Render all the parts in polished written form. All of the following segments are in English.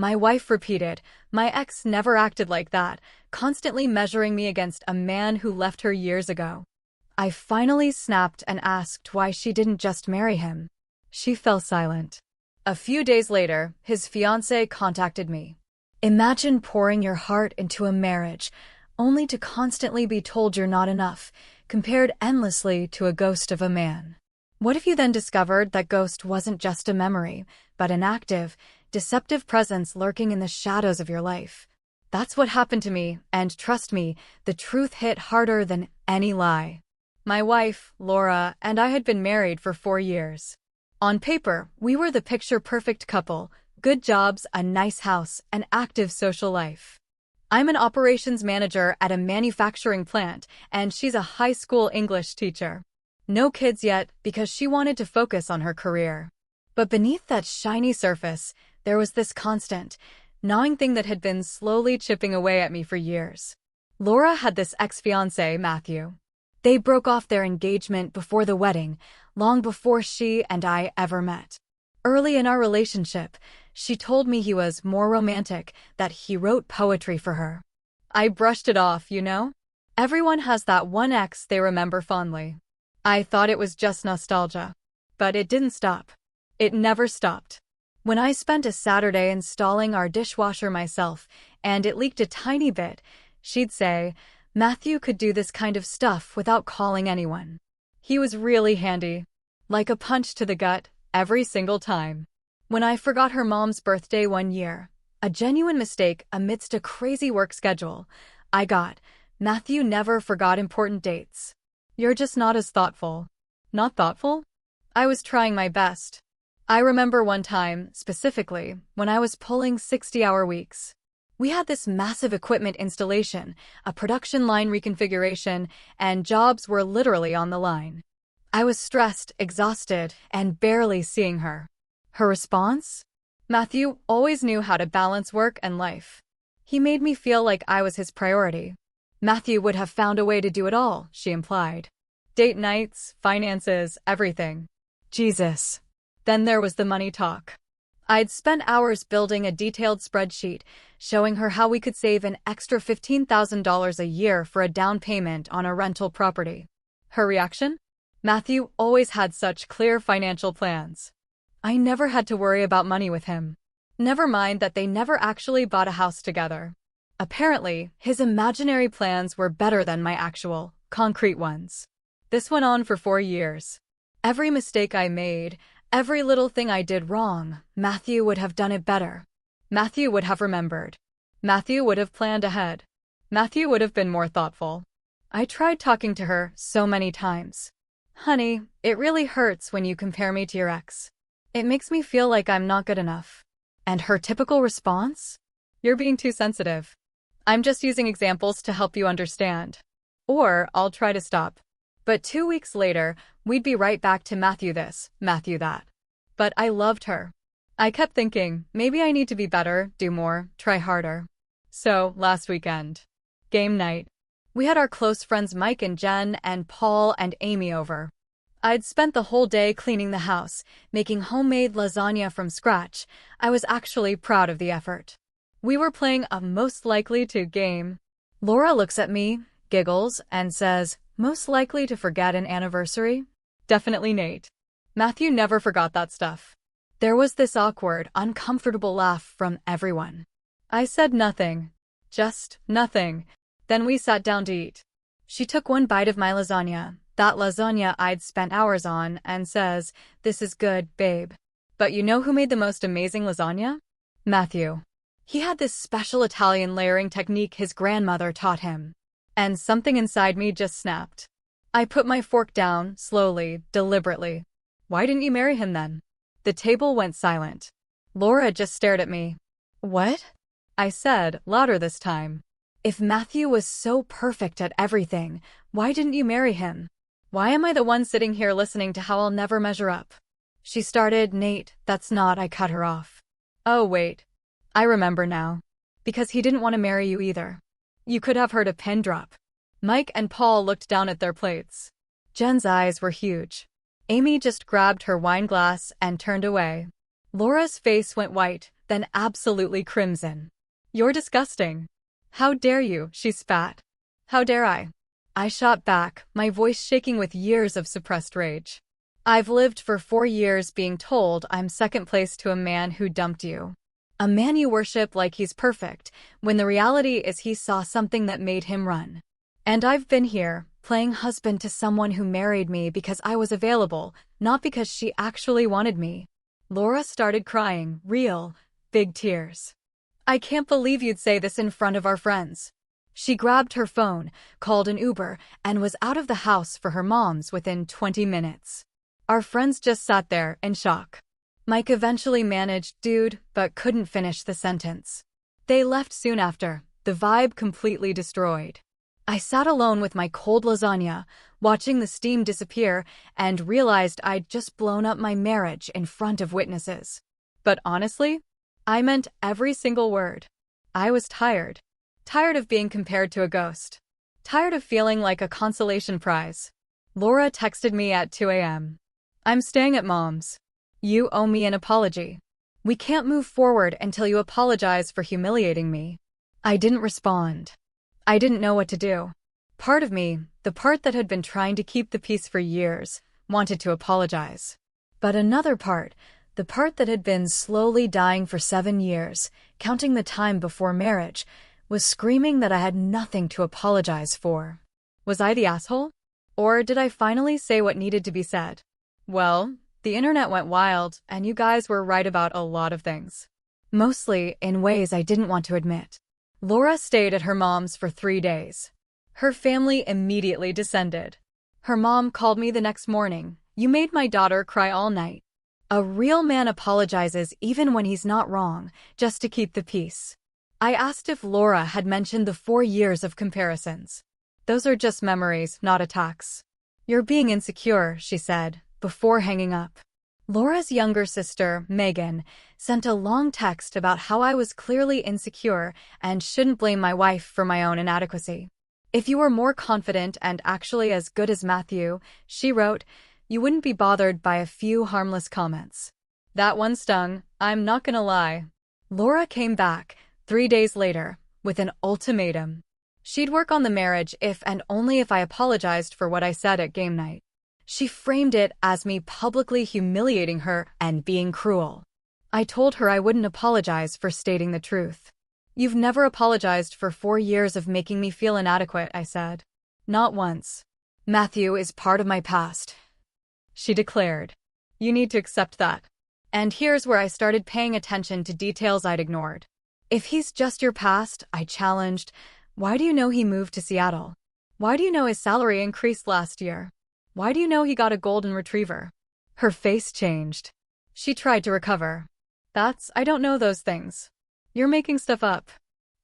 My wife repeated. My ex never acted like that, constantly measuring me against a man who left her years ago. I finally snapped and asked why she didn't just marry him. She fell silent. A few days later, his fiancée contacted me. Imagine pouring your heart into a marriage, only to constantly be told you're not enough, compared endlessly to a ghost of a man. What if you then discovered that ghost wasn't just a memory, but an active, deceptive presence lurking in the shadows of your life? That's what happened to me, and trust me, the truth hit harder than any lie. My wife, Laura, and I had been married for 4 years. On paper, we were the picture-perfect couple, good jobs, a nice house, an active social life. I'm an operations manager at a manufacturing plant, and she's a high school English teacher. No kids yet, because she wanted to focus on her career. But beneath that shiny surface, there was this constant, gnawing thing that had been slowly chipping away at me for years. Laura had this ex-fiancé, Matthew. They broke off their engagement before the wedding, long before she and I ever met. Early in our relationship, she told me he was more romantic, that he wrote poetry for her. I brushed it off, you know? Everyone has that one ex they remember fondly. I thought it was just nostalgia. But it didn't stop. It never stopped. When I spent a Saturday installing our dishwasher myself, and it leaked a tiny bit, she'd say, Matthew could do this kind of stuff without calling anyone. He was really handy. Like a punch to the gut, every single time. When I forgot her mom's birthday one year, a genuine mistake amidst a crazy work schedule, I got, Matthew never forgot important dates. You're just not as thoughtful. Not thoughtful? I was trying my best. I remember one time, specifically, when I was pulling 60-hour weeks. We had this massive equipment installation, a production line reconfiguration, and jobs were literally on the line. I was stressed, exhausted, and barely seeing her. Her response? Matthew always knew how to balance work and life. He made me feel like I was his priority. Matthew would have found a way to do it all, she implied. Date nights, finances, everything. Jesus. Then there was the money talk. I'd spent hours building a detailed spreadsheet, showing her how we could save an extra $15,000 a year for a down payment on a rental property. Her reaction? Matthew always had such clear financial plans. I never had to worry about money with him. Never mind that they never actually bought a house together. Apparently, his imaginary plans were better than my actual, concrete ones. This went on for 4 years. Every mistake I made, every little thing I did wrong, Matthew would have done it better. Matthew would have remembered. Matthew would have planned ahead. Matthew would have been more thoughtful. I tried talking to her so many times. Honey, it really hurts when you compare me to your ex. It makes me feel like I'm not good enough. And her typical response? You're being too sensitive. I'm just using examples to help you understand. Or I'll try to stop. But 2 weeks later, we'd be right back to Matthew this, Matthew that. But I loved her. I kept thinking, maybe I need to be better, do more, try harder. So, last weekend. Game night. We had our close friends Mike and Jen and Paul and Amy over. I'd spent the whole day cleaning the house, making homemade lasagna from scratch. I was actually proud of the effort. We were playing a most likely to game. Laura looks at me, giggles, and says, most likely to forget an anniversary? Definitely Nate. Matthew never forgot that stuff. There was this awkward, uncomfortable laugh from everyone. I said nothing. Just nothing. Then we sat down to eat. She took one bite of my lasagna, that lasagna I'd spent hours on, and says, this is good, babe. But you know who made the most amazing lasagna? Matthew. He had this special Italian layering technique his grandmother taught him. And something inside me just snapped. I put my fork down, slowly, deliberately. Why didn't you marry him then? The table went silent. Laura just stared at me. What? I said, louder this time. If Matthew was so perfect at everything, why didn't you marry him? Why am I the one sitting here listening to how I'll never measure up? She started, Nate, that's not, I cut her off. Oh wait. I remember now. Because he didn't want to marry you either. You could have heard a pin drop. Mike and Paul looked down at their plates. Jen's eyes were huge. Amy just grabbed her wine glass and turned away. Laura's face went white, then absolutely crimson. "You're disgusting." "How dare you?" she spat. "How dare I?" I shot back, my voice shaking with years of suppressed rage. "I've lived for 4 years being told I'm second place to a man who dumped you. A man you worship like he's perfect, when the reality is he saw something that made him run. And I've been here, playing husband to someone who married me because I was available, not because she actually wanted me." Laura started crying, real, big tears. "I can't believe you'd say this in front of our friends." She grabbed her phone, called an Uber, and was out of the house for her mom's within 20 minutes. Our friends just sat there in shock. Mike eventually managed "dude," but couldn't finish the sentence. They left soon after, the vibe completely destroyed. I sat alone with my cold lasagna, watching the steam disappear, and realized I'd just blown up my marriage in front of witnesses. But honestly, I meant every single word. I was tired. Tired of being compared to a ghost. Tired of feeling like a consolation prize. Laura texted me at 2 a.m. "I'm staying at Mom's. You owe me an apology. We can't move forward until you apologize for humiliating me." I didn't respond. I didn't know what to do. Part of me, the part that had been trying to keep the peace for years, wanted to apologize. But another part, the part that had been slowly dying for 7 years, counting the time before marriage, was screaming that I had nothing to apologize for. Was I the asshole? Or did I finally say what needed to be said? Well, the internet went wild, and you guys were right about a lot of things. Mostly in ways I didn't want to admit. Laura stayed at her mom's for 3 days. Her family immediately descended. Her mom called me the next morning. "You made my daughter cry all night." A real man apologizes even when he's not wrong, just to keep the peace. I asked if Laura had mentioned the 4 years of comparisons. "Those are just memories, not attacks." "You're being insecure," she said, before hanging up. Laura's younger sister, Megan, sent a long text about how I was clearly insecure and shouldn't blame my wife for my own inadequacy. "If you were more confident and actually as good as Matthew," she wrote, "you wouldn't be bothered by a few harmless comments." That one stung, I'm not gonna lie. Laura came back, 3 days later, with an ultimatum. She'd work on the marriage if and only if I apologized for what I said at game night. She framed it as me publicly humiliating her and being cruel. I told her I wouldn't apologize for stating the truth. "You've never apologized for 4 years of making me feel inadequate," I said. "Not once. Matthew is part of my past," she declared. "You need to accept that." And here's where I started paying attention to details I'd ignored. "If he's just your past," I challenged, "why do you know he moved to Seattle? Why do you know his salary increased last year? Why do you know he got a golden retriever?" Her face changed. She tried to recover. I don't know those things. You're making stuff up."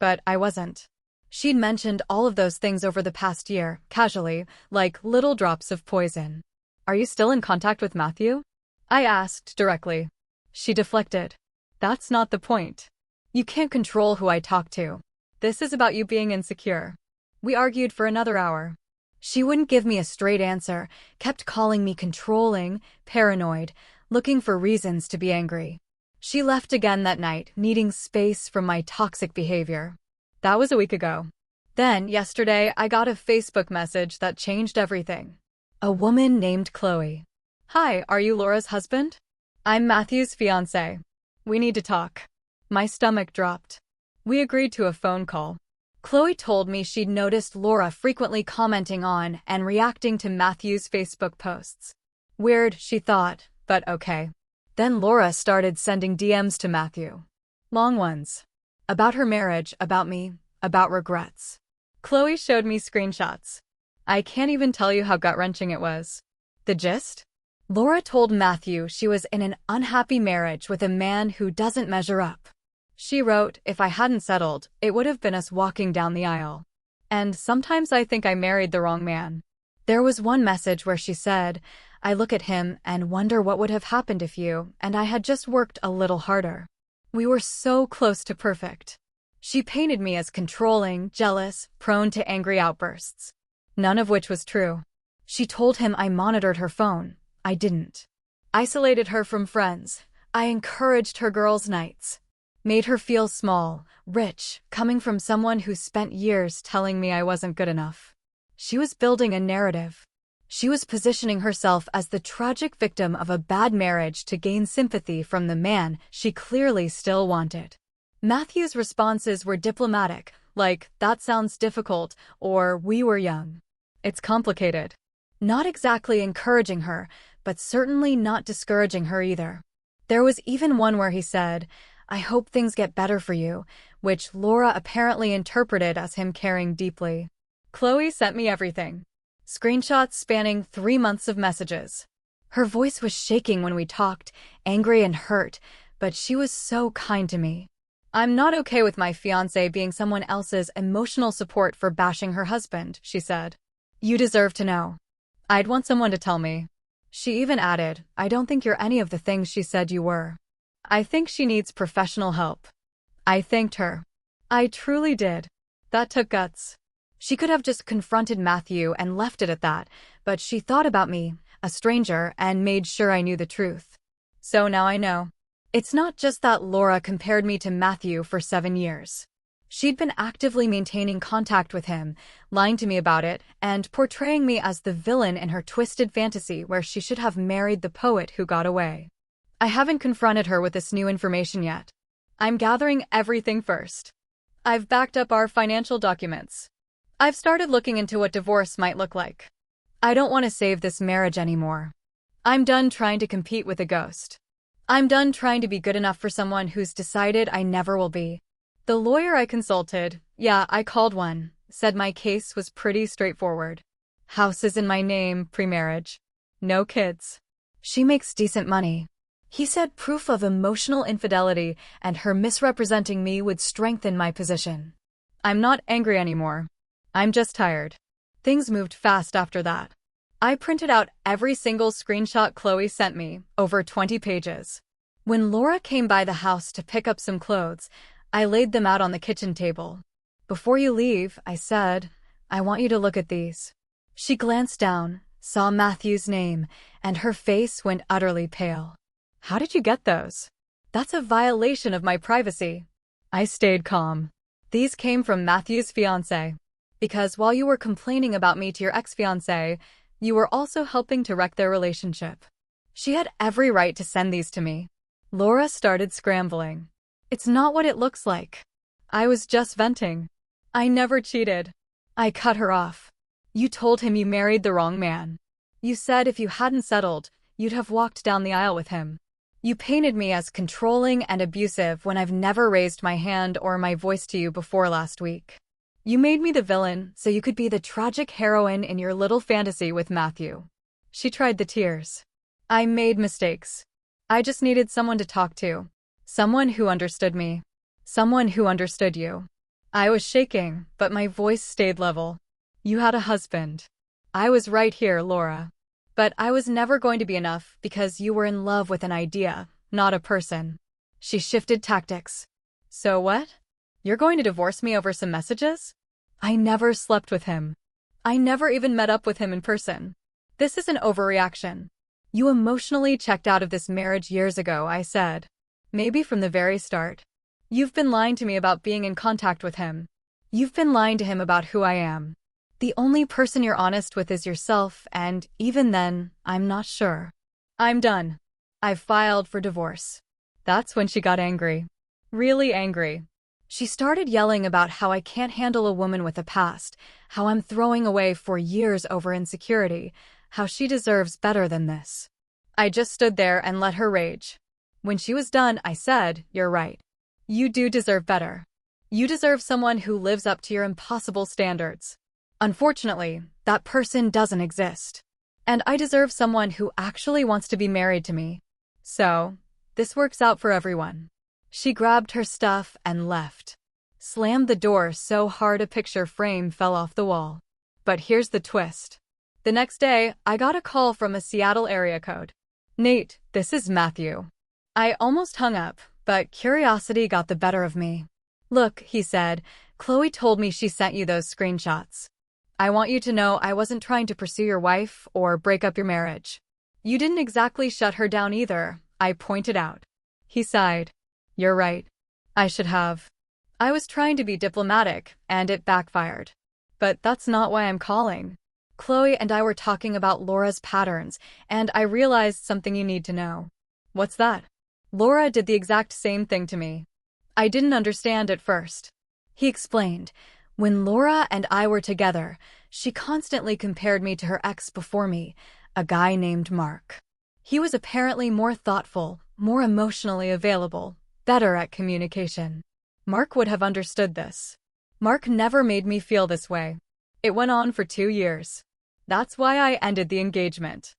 But I wasn't. She'd mentioned all of those things over the past year, casually, like little drops of poison. "Are you still in contact with Matthew?" I asked directly. She deflected. "That's not the point. You can't control who I talk to. This is about you being insecure." We argued for another hour. She wouldn't give me a straight answer, kept calling me controlling, paranoid, looking for reasons to be angry. She left again that night, needing space from my toxic behavior. That was a week ago. Then, yesterday, I got a Facebook message that changed everything. A woman named Chloe. "Hi, are you Laura's husband? I'm Matthew's fiancée. We need to talk." My stomach dropped. We agreed to a phone call. Chloe told me she'd noticed Laura frequently commenting on and reacting to Matthew's Facebook posts. Weird, she thought, but okay. Then Laura started sending DMs to Matthew. Long ones. About her marriage, about me, about regrets. Chloe showed me screenshots. I can't even tell you how gut-wrenching it was. The gist? Laura told Matthew she was in an unhappy marriage with a man who doesn't measure up. She wrote, "If I hadn't settled, it would have been us walking down the aisle. And sometimes I think I married the wrong man." There was one message where she said, "I look at him and wonder what would have happened if you and I had just worked a little harder. We were so close to perfect." She painted me as controlling, jealous, prone to angry outbursts. None of which was true. She told him I monitored her phone. I didn't. Isolated her from friends. I encouraged her girls' nights. Made her feel small, rich, coming from someone who spent years telling me I wasn't good enough. She was building a narrative. She was positioning herself as the tragic victim of a bad marriage to gain sympathy from the man she clearly still wanted. Matthew's responses were diplomatic, like, "That sounds difficult," or "We were young." It's complicated. Not exactly encouraging her, but certainly not discouraging her either. There was even one where he said, "I hope things get better for you," which Laura apparently interpreted as him caring deeply. Chloe sent me everything. Screenshots spanning 3 months of messages. Her voice was shaking when we talked, angry and hurt, but she was so kind to me. "I'm not okay with my fiancé being someone else's emotional support for bashing her husband," she said. "You deserve to know. I'd want someone to tell me." She even added, "I don't think you're any of the things she said you were. I think she needs professional help." I thanked her. I truly did. That took guts. She could have just confronted Matthew and left it at that, but she thought about me, a stranger, and made sure I knew the truth. So now I know. It's not just that Laura compared me to Matthew for 7 years. She'd been actively maintaining contact with him, lying to me about it, and portraying me as the villain in her twisted fantasy where she should have married the poet who got away. I haven't confronted her with this new information yet. I'm gathering everything first. I've backed up our financial documents. I've started looking into what divorce might look like. I don't want to save this marriage anymore. I'm done trying to compete with a ghost. I'm done trying to be good enough for someone who's decided I never will be. The lawyer I consulted, I called one, said my case was pretty straightforward. House is in my name, pre-marriage. No kids. She makes decent money. He said proof of emotional infidelity and her misrepresenting me would strengthen my position. I'm not angry anymore. I'm just tired. Things moved fast after that. I printed out every single screenshot Chloe sent me, over 20 pages. When Laura came by the house to pick up some clothes, I laid them out on the kitchen table. "Before you leave," I said, "I want you to look at these." She glanced down, saw Matthew's name, and her face went utterly pale. "How did you get those? That's a violation of my privacy." I stayed calm. "These came from Matthew's fiancée. Because while you were complaining about me to your ex-fiancé, you were also helping to wreck their relationship. She had every right to send these to me." Laura started scrambling. "It's not what it looks like. I was just venting. I never cheated." I cut her off. "You told him you married the wrong man. You said if you hadn't settled, you'd have walked down the aisle with him. You painted me as controlling and abusive when I've never raised my hand or my voice to you before last week. You made me the villain so you could be the tragic heroine in your little fantasy with Matthew." She tried the tears. "I made mistakes. I just needed someone to talk to. Someone who understood me. Someone who understood you." I was shaking, but my voice stayed level. "You had a husband. I was right here, Laura. But I was never going to be enough because you were in love with an idea, not a person." She shifted tactics. "So what? You're going to divorce me over some messages?" "I never slept with him. I never even met up with him in person. This is an overreaction. You emotionally checked out of this marriage years ago," I said. "Maybe from the very start. You've been lying to me about being in contact with him. You've been lying to him about who I am. The only person you're honest with is yourself, and even then, I'm not sure. I'm done. I've filed for divorce." That's when she got angry. Really angry. She started yelling about how I can't handle a woman with a past, how I'm throwing away 4 years over insecurity, how she deserves better than this. I just stood there and let her rage. When she was done, I said, "You're right. You do deserve better. You deserve someone who lives up to your impossible standards. Unfortunately, that person doesn't exist. And I deserve someone who actually wants to be married to me. So, this works out for everyone." She grabbed her stuff and left. Slammed the door so hard a picture frame fell off the wall. But here's the twist. The next day, I got a call from a Seattle area code. "Nate, this is Matthew." I almost hung up, but curiosity got the better of me. "Look," he said, "Chloe told me she sent you those screenshots. I want you to know I wasn't trying to pursue your wife or break up your marriage. You didn't exactly shut her down either," I pointed out. He sighed. "You're right. I should have. I was trying to be diplomatic, and it backfired. But that's not why I'm calling. Chloe and I were talking about Laura's patterns, and I realized something you need to know. What's that? Laura did the exact same thing to me. I didn't understand at first. He explained, when Laura and I were together, she constantly compared me to her ex before me, a guy named Mark. He was apparently more thoughtful, more emotionally available, better at communication. Mark would have understood this. Mark never made me feel this way. It went on for 2 years. That's why I ended the engagement.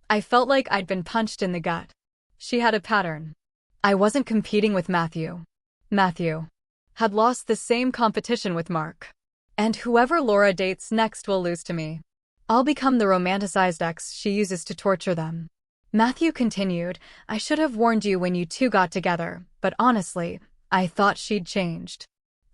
I felt like I'd been punched in the gut. She had a pattern. I wasn't competing with Matthew. Matthew had lost the same competition with Mark. And whoever Laura dates next will lose to me. I'll become the romanticized ex she uses to torture them. Matthew continued, I should have warned you when you two got together, but honestly, I thought she'd changed.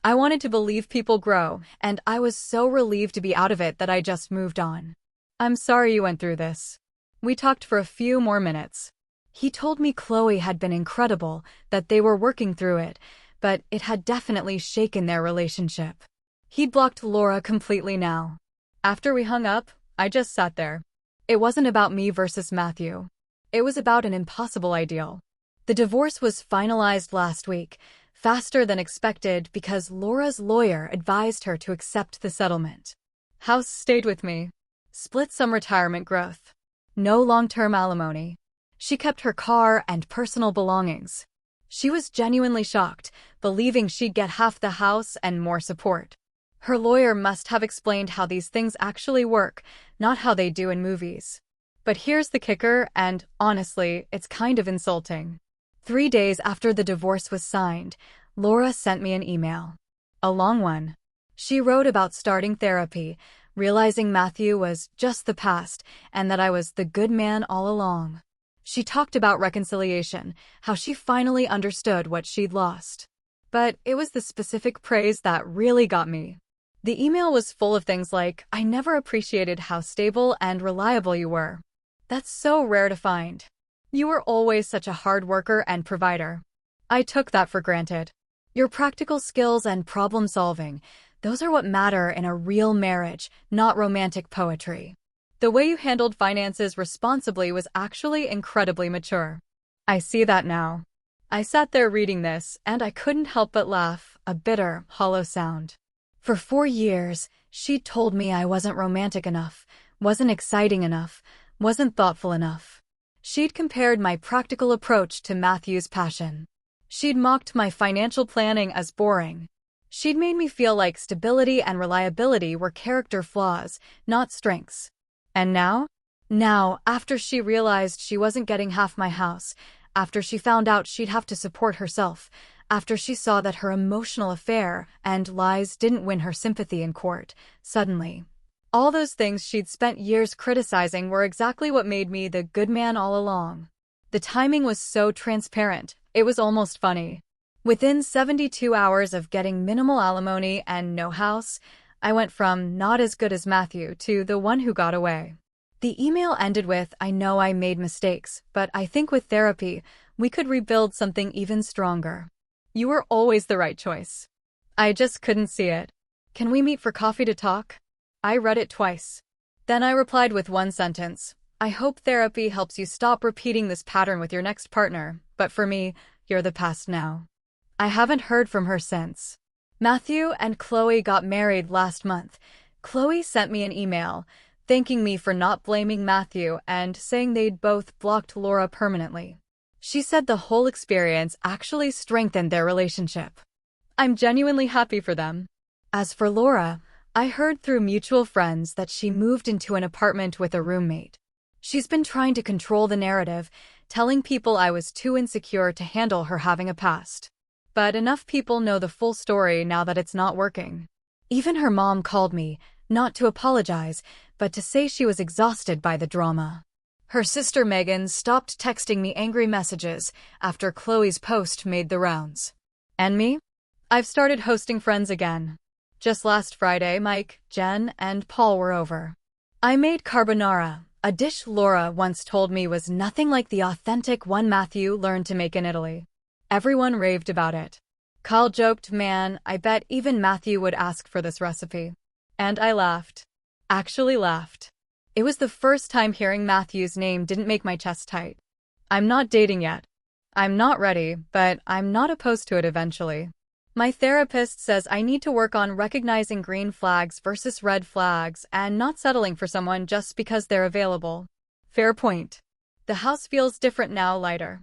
I wanted to believe people grow, and I was so relieved to be out of it that I just moved on. I'm sorry you went through this. We talked for a few more minutes. He told me Chloe had been incredible, that they were working through it, but it had definitely shaken their relationship. He'd blocked Laura completely now. After we hung up, I just sat there. It wasn't about me versus Matthew. It was about an impossible ideal. The divorce was finalized last week, faster than expected because Laura's lawyer advised her to accept the settlement. House stayed with me. Split some retirement growth. No long-term alimony. She kept her car and personal belongings. She was genuinely shocked, believing she'd get half the house and more support. Her lawyer must have explained how these things actually work, not how they do in movies. But here's the kicker, and honestly, it's kind of insulting. 3 days after the divorce was signed, Laura sent me an email. A long one. She wrote about starting therapy, realizing Matthew was just the past and that I was the good man all along. She talked about reconciliation, how she finally understood what she'd lost. But it was the specific praise that really got me. The email was full of things like, I never appreciated how stable and reliable you were. That's so rare to find. You were always such a hard worker and provider. I took that for granted. Your practical skills and problem solving, those are what matter in a real marriage, not romantic poetry. The way you handled finances responsibly was actually incredibly mature. I see that now. I sat there reading this, and I couldn't help but laugh, a bitter, hollow sound. For 4 years, she'd told me I wasn't romantic enough, wasn't exciting enough, wasn't thoughtful enough. She'd compared my practical approach to Matthew's passion. She'd mocked my financial planning as boring. She'd made me feel like stability and reliability were character flaws, not strengths. And now? Now, after she realized she wasn't getting half my house, after she found out she'd have to support herself, after she saw that her emotional affair and lies didn't win her sympathy in court, suddenly, all those things she'd spent years criticizing were exactly what made me the good man all along. The timing was so transparent, it was almost funny. Within 72 hours of getting minimal alimony and no house, I went from not as good as Matthew to the one who got away. The email ended with, I know I made mistakes, but I think with therapy, we could rebuild something even stronger. You were always the right choice. I just couldn't see it. Can we meet for coffee to talk? I read it twice. Then I replied with one sentence. I hope therapy helps you stop repeating this pattern with your next partner, but for me, you're the past now. I haven't heard from her since. Matthew and Chloe got married last month. Chloe sent me an email, thanking me for not blaming Matthew and saying they'd both blocked Laura permanently. She said the whole experience actually strengthened their relationship. I'm genuinely happy for them. As for Laura, I heard through mutual friends that she moved into an apartment with a roommate. She's been trying to control the narrative, telling people I was too insecure to handle her having a past. But enough people know the full story now that it's not working. Even her mom called me, not to apologize, but to say she was exhausted by the drama. Her sister Megan stopped texting me angry messages after Chloe's post made the rounds. And me? I've started hosting friends again. Just last Friday, Mike, Jen, and Paul were over. I made carbonara, a dish Laura once told me was nothing like the authentic one Matthew learned to make in Italy. Everyone raved about it. Kyle joked, "Man, I bet even Matthew would ask for this recipe." And I laughed. Actually laughed. It was the first time hearing Matthew's name didn't make my chest tight. I'm not dating yet. I'm not ready, but I'm not opposed to it eventually. My therapist says I need to work on recognizing green flags versus red flags and not settling for someone just because they're available. Fair point. The house feels different now, lighter.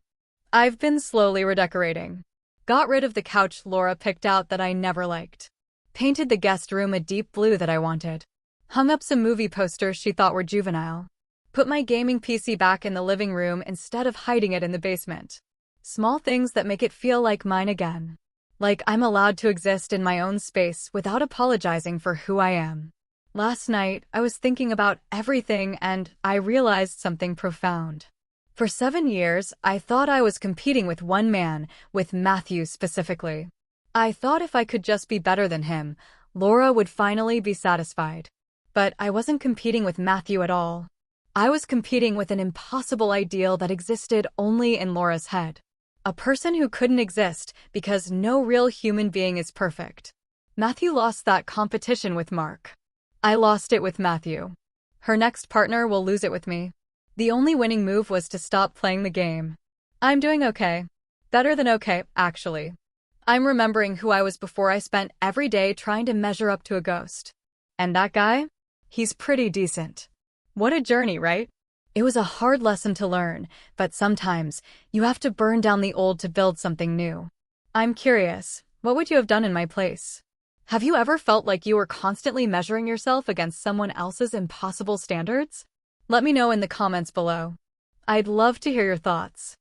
I've been slowly redecorating. Got rid of the couch Laura picked out that I never liked. Painted the guest room a deep blue that I wanted. Hung up some movie posters she thought were juvenile. Put my gaming PC back in the living room instead of hiding it in the basement. Small things that make it feel like mine again. Like I'm allowed to exist in my own space without apologizing for who I am. Last night, I was thinking about everything and I realized something profound. For 7 years, I thought I was competing with one man, with Matthew specifically. I thought if I could just be better than him, Laura would finally be satisfied. But I wasn't competing with Matthew at all. I was competing with an impossible ideal that existed only in Laura's head. A person who couldn't exist because no real human being is perfect. Matthew lost that competition with Mark. I lost it with Matthew. Her next partner will lose it with me. The only winning move was to stop playing the game. I'm doing okay. Better than okay, actually. I'm remembering who I was before I spent every day trying to measure up to a ghost. And that guy? He's pretty decent. What a journey, right? It was a hard lesson to learn, but sometimes you have to burn down the old to build something new. I'm curious, what would you have done in my place? Have you ever felt like you were constantly measuring yourself against someone else's impossible standards? Let me know in the comments below. I'd love to hear your thoughts.